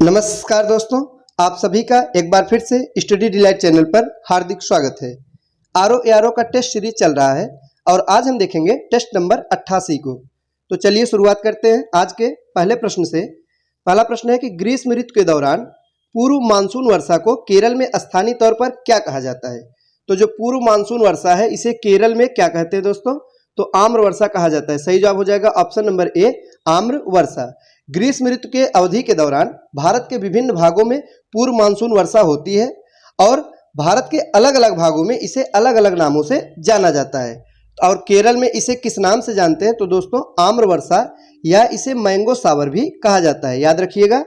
नमस्कार दोस्तों, आप सभी का एक बार फिर से स्टडी डिलाइट चैनल पर हार्दिक स्वागत है। आरओ का टेस्ट सीरीज चल रहा है और आज हम देखेंगे टेस्ट नंबर 88 को। तो चलिए शुरुआत करते हैं आज के पहले प्रश्न से। पहला प्रश्न है कि ग्रीष्म ऋतु के दौरान पूर्व मानसून वर्षा को केरल में स्थानीय तौर पर क्या कहा जाता है। तो जो पूर्व मानसून वर्षा है इसे केरल में क्या कहते हैं दोस्तों? तो आम्र वर्षा कहा जाता है। सही जवाब हो जाएगा ऑप्शन नंबर ए, आम्र वर्षा। ग्रीष्म ऋतु के अवधि के दौरान भारत के विभिन्न भागों में पूर्व मानसून वर्षा होती है और भारत के अलग अलग भागों में इसे अलग अलग नामों से जाना जाता है। और केरल में इसे किस नाम से जानते हैं? तो दोस्तों आम्र वर्षा या इसे मैंगो सावर भी कहा जाता है। याद रखिएगा,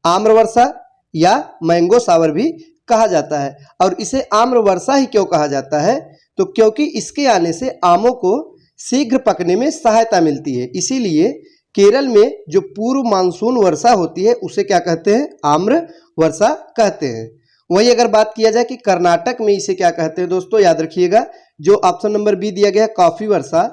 आम्र वर्षा या मैंगो सावर भी कहा जाता है। और इसे आम्र वर्षा ही क्यों कहा जाता है? तो क्योंकि इसके आने से आमों को शीघ्र पकने में सहायता मिलती है, इसीलिए केरल में जो पूर्व मानसून वर्षा होती है उसे क्या कहते हैं? आम्र वर्षा कहते हैं। वही अगर बात किया जाए कि कर्नाटक में इसे क्या कहते हैं दोस्तों, याद रखिएगा, जो ऑप्शन नंबर बी दिया गया है कॉफी वर्षा,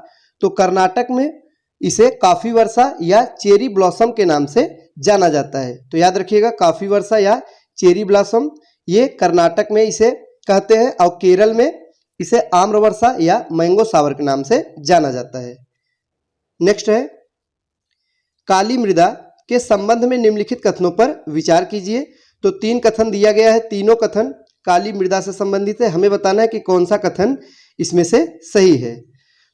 तो कर्नाटक में इसे कॉफी वर्षा या चेरी ब्लॉसम के नाम से जाना जाता है। तो याद रखिएगा, कॉफी वर्षा या चेरी ब्लॉसम ये कर्नाटक में इसे कहते हैं और केरल में इसे आम्र वर्षा या मैंगो सावर के नाम से जाना जाता है। नेक्स्ट है, काली मृदा के संबंध में निम्नलिखित कथनों पर विचार कीजिए। तो 3 कथन दिया गया है, तीनों कथन काली मृदा से संबंधित है। हमें बताना है कि कौन सा कथन इसमें से सही है।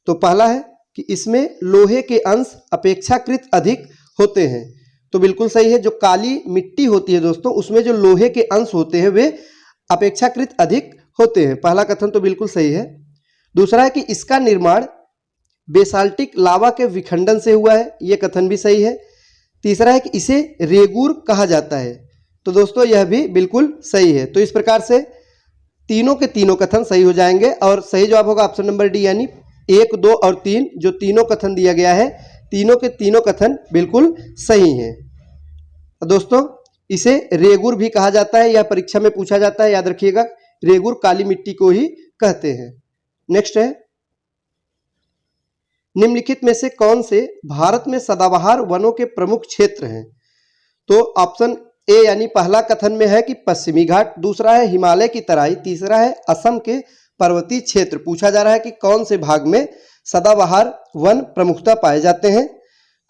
तो पहला है कि इसमें लोहे के अंश अपेक्षाकृत अधिक होते हैं। तो बिल्कुल सही है, जो काली मिट्टी होती है दोस्तों उसमें जो लोहे के अंश होते हैं वे अपेक्षाकृत अधिक होते हैं। पहला कथन तो बिल्कुल सही है। दूसरा है कि इसका निर्माण बेसाल्टिक लावा के विखंडन से हुआ है, यह कथन भी सही है। तीसरा है कि इसे रेगूर कहा जाता है, तो दोस्तों यह भी बिल्कुल सही है। तो इस प्रकार से तीनों के तीनों कथन सही हो जाएंगे और सही जवाब होगा ऑप्शन नंबर डी, यानी 1, 2 और 3 जो तीनों कथन दिया गया है तीनों के तीनों कथन बिल्कुल सही हैं। तो दोस्तों इसे रेगूर भी कहा जाता है, यह परीक्षा में पूछा जाता है, याद रखिएगा, रेगूर काली मिट्टी को ही कहते हैं। नेक्स्ट है, निम्नलिखित में से कौन से भारत में सदाबहार वनों के प्रमुख क्षेत्र हैं? तो ऑप्शन ए यानी पहला कथन में है कि पश्चिमी घाट, दूसरा है हिमालय की तराई, तीसरा है असम के पर्वतीय क्षेत्र। पूछा जा रहा है कि कौन से भाग में सदाबहार वन प्रमुखता पाए जाते हैं।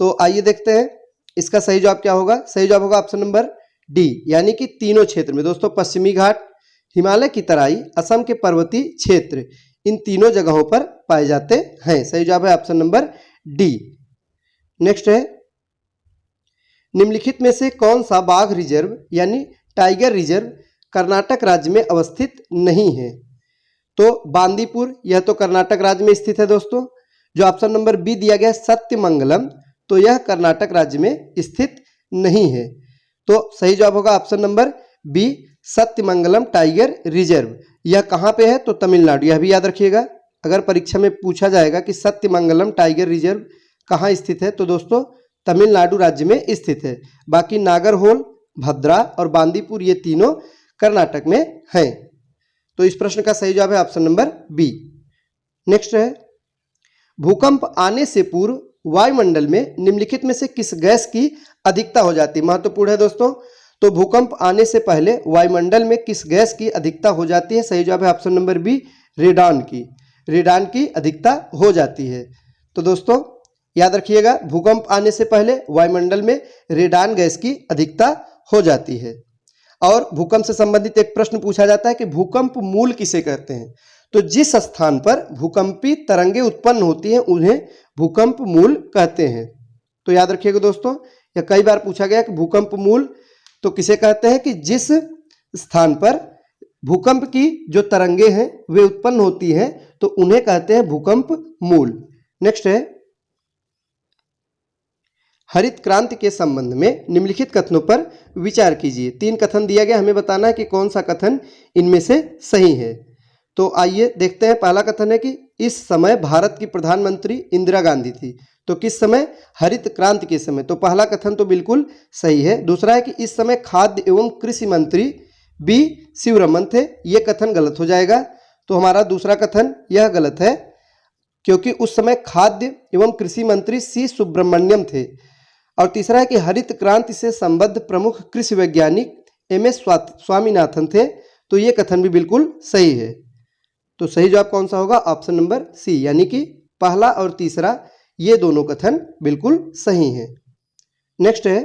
तो आइए देखते हैं इसका सही जवाब क्या होगा। सही जवाब होगा ऑप्शन नंबर डी, यानी कि तीनों क्षेत्र में दोस्तों, पश्चिमी घाट, हिमालय की तराई, असम के पर्वतीय क्षेत्र, इन तीनों जगहों पर पाए जाते हैं। सही जवाब है ऑप्शन नंबर डी। नेक्स्ट है, निम्नलिखित में से कौन सा बाघ रिजर्व यानी टाइगर रिजर्व कर्नाटक राज्य में अवस्थित नहीं है? तो बांदीपुर, यह तो कर्नाटक राज्य में स्थित है दोस्तों। जो ऑप्शन नंबर बी दिया गया सत्यमंगलम, तो यह कर्नाटक राज्य में स्थित नहीं है। तो सही जवाब होगा option number B, Sathyamangalam tiger reserve. यह कहाँ पे है? तो तमिलनाडु। यह भी याद रखिएगा, अगर परीक्षा में पूछा जाएगा कि सत्यमंगलम टाइगर रिजर्व कहाँ स्थित है, तो दोस्तों तमिलनाडु राज्य में स्थित है। बाकी नागरहोल, भद्रा और बांदीपुर ये तीनों कर्नाटक में हैं। तो इस प्रश्न का सही जवाब है ऑप्शन नंबर बी। नेक्स्ट है, भूकंप आने से पूर्व वायुमंडल में निम्नलिखित में से किस गैस की अधिकता हो जाती है? महत्वपूर्ण है दोस्तों। तो भूकंप आने से पहले वायुमंडल में किस गैस की अधिकता हो जाती है? सही जवाब है ऑप्शन नंबर बी, रेडान की। रेडान की अधिकता हो जाती है। तो दोस्तों याद रखिएगा, भूकंप आने से पहले वायुमंडल में रेडान गैस की अधिकता हो जाती है। और भूकंप से संबंधित एक प्रश्न पूछा जाता है कि भूकंप मूल किसे कहते हैं? तो जिस स्थान पर भूकंपी तरंगे उत्पन्न होती हैं उन्हें भूकंप मूल कहते हैं। तो याद रखिएगा दोस्तों, यह कई बार पूछा गया कि भूकंप मूल तो किसे कहते हैं? कि जिस स्थान पर भूकंप की जो तरंगे हैं वे उत्पन्न होती हैं तो उन्हें कहते हैं भूकंप मूल। नेक्स्ट है, हरित क्रांति के संबंध में निम्नलिखित कथनों पर विचार कीजिए। 3 कथन दिया गया, हमें बताना है कि कौन सा कथन इनमें से सही है। तो आइए देखते हैं। पहला कथन है कि इस समय भारत की प्रधानमंत्री इंदिरा गांधी थी। तो किस समय? हरित क्रांति के समय। तो पहला कथन तो बिल्कुल सही है। दूसरा है कि इस समय खाद्य एवं कृषि मंत्री बी शिवरमन थे, यह कथन गलत हो जाएगा। तो हमारा दूसरा कथन यह गलत है, क्योंकि उस समय खाद्य एवं कृषि मंत्री सी सुब्रमण्यम थे। और तीसरा है कि हरित क्रांति से संबद्ध प्रमुख कृषि वैज्ञानिक एम.एस. स्वामीनाथन थे। तो ये कथन भी बिल्कुल सही है। तो सही जवाब कौन सा होगा? ऑप्शन नंबर सी, यानी कि पहला और तीसरा ये दोनों कथन बिल्कुल सही हैं। नेक्स्ट है,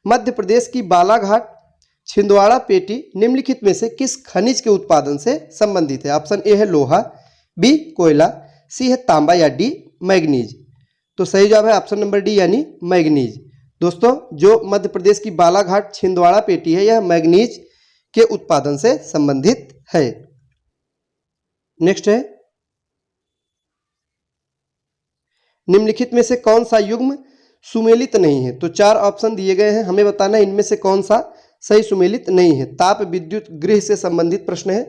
मध्य प्रदेश की बालाघाट छिंदवाड़ा पेटी निम्नलिखित में से किस खनिज के उत्पादन से संबंधित है? ऑप्शन ए है लोहा, बी कोयला, सी है तांबा या डी मैग्नीज। तो सही जवाब है ऑप्शन नंबर डी यानी मैग्नीज। दोस्तों, जो मध्य प्रदेश की बालाघाट छिंदवाड़ा पेटी है यह मैग्नीज के उत्पादन से संबंधित है। नेक्स्ट है, निम्नलिखित में से कौन सा युग्म सुमेलित नहीं है? तो 4 ऑप्शन दिए गए हैं, हमें बताना है इनमें से कौन सा सही सुमेलित नहीं है। ताप विद्युत गृह से संबंधित प्रश्न है,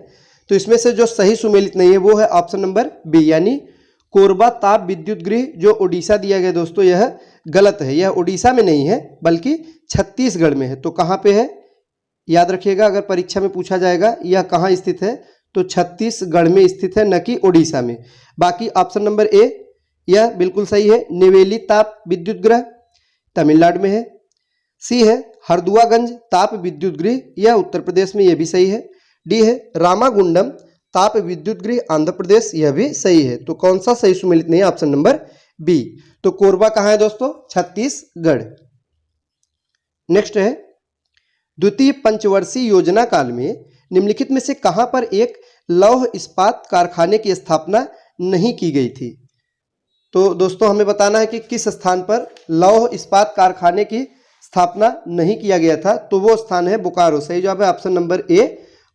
तो इसमें से जो सही सुमेलित नहीं है वो है ऑप्शन नंबर बी, यानी कोरबा ताप विद्युत गृह जो ओडिशा दिया गया। दोस्तों, यह गलत है, यह ओडिशा में नहीं है बल्कि छत्तीसगढ़ में है। तो कहाँ पे है? याद रखिएगा, अगर परीक्षा में पूछा जाएगा यह कहाँ स्थित है तो छत्तीसगढ़ में स्थित है, न कि ओडिशा में। बाकी ऑप्शन नंबर ए यह बिल्कुल सही है, नेवेली ताप विद्युत गृह तमिलनाडु में है। सी है हरदुआगंज ताप विद्युत गृह, यह उत्तर प्रदेश में, यह भी सही है। डी है रामागुंडम ताप विद्युत गृह आंध्र प्रदेश, यह भी सही है। तो कौन सा सही सुमेलित नहीं है? Option number B. तो कोरबा कहाँ है दोस्तों? छत्तीसगढ़। नेक्स्ट है, द्वितीय पंचवर्षीय योजना काल में निम्नलिखित में से कहां पर एक लौह इस्पात कारखाने की स्थापना नहीं की गई थी? तो दोस्तों, हमें बताना है कि किस स्थान पर लौह इस्पात कारखाने की स्थापना नहीं किया गया था। तो वो स्थान है बोकारो। सही जवाब है ऑप्शन नंबर ए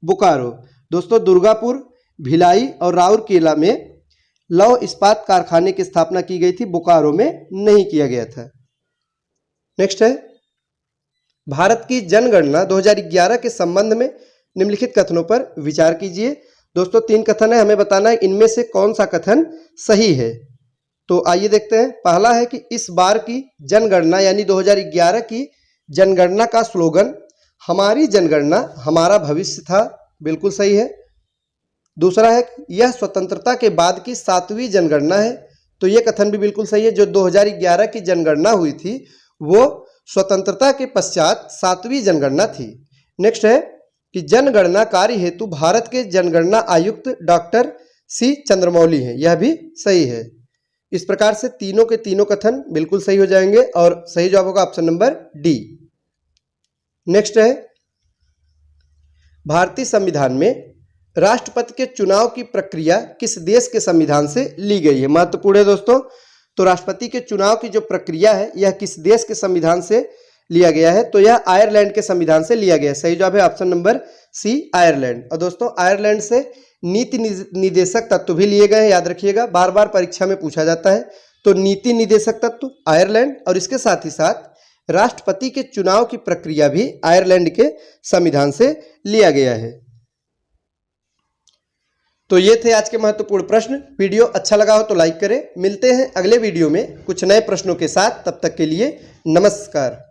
बोकारो। दोस्तों, दुर्गापुर, भिलाई और राउरकेला में लौह इस्पात कारखाने की स्थापना की गई थी, बोकारो में नहीं किया गया था। नेक्स्ट है, भारत की जनगणना 2011 के संबंध में निम्नलिखित कथनों पर विचार कीजिए। दोस्तों, 3 कथन है, हमें बताना है इनमें से कौन सा कथन सही है। तो आइए देखते हैं। पहला है कि इस बार की जनगणना यानी 2011 की जनगणना का स्लोगन हमारी जनगणना हमारा भविष्य था, बिल्कुल सही है। दूसरा है यह स्वतंत्रता के बाद की 7वीं जनगणना है, तो यह कथन भी बिल्कुल सही है। जो 2011 की जनगणना हुई थी वो स्वतंत्रता के पश्चात 7वीं जनगणना थी। नेक्स्ट है कि जनगणना कार्य हेतु भारत के जनगणना आयुक्त डॉक्टर सी चंद्रमौली हैं, यह भी सही है। इस प्रकार से तीनों के तीनों कथन बिल्कुल सही हो जाएंगे और सही जवाब होगा ऑप्शन नंबर डी। नेक्स्ट है, भारतीय संविधान में राष्ट्रपति के चुनाव की प्रक्रिया किस देश के संविधान से ली गई है? महत्वपूर्ण है दोस्तों। तो राष्ट्रपति के चुनाव की जो प्रक्रिया है यह किस देश के संविधान से लिया गया है? तो यह आयरलैंड के संविधान से लिया गया है। सही जवाब है ऑप्शन नंबर सी आयरलैंड। और दोस्तों, आयरलैंड से नीति निदेशक तत्व भी लिए गए हैं, याद रखिएगा, बार बार परीक्षा में पूछा जाता है। तो नीति निदेशक तत्व आयरलैंड और इसके साथ ही साथ राष्ट्रपति के चुनाव की प्रक्रिया भी आयरलैंड के संविधान से लिया गया है। तो ये थे आज के महत्वपूर्ण प्रश्न। वीडियो अच्छा लगा हो तो लाइक करें। मिलते हैं अगले वीडियो में कुछ नए प्रश्नों के साथ। तब तक के लिए नमस्कार।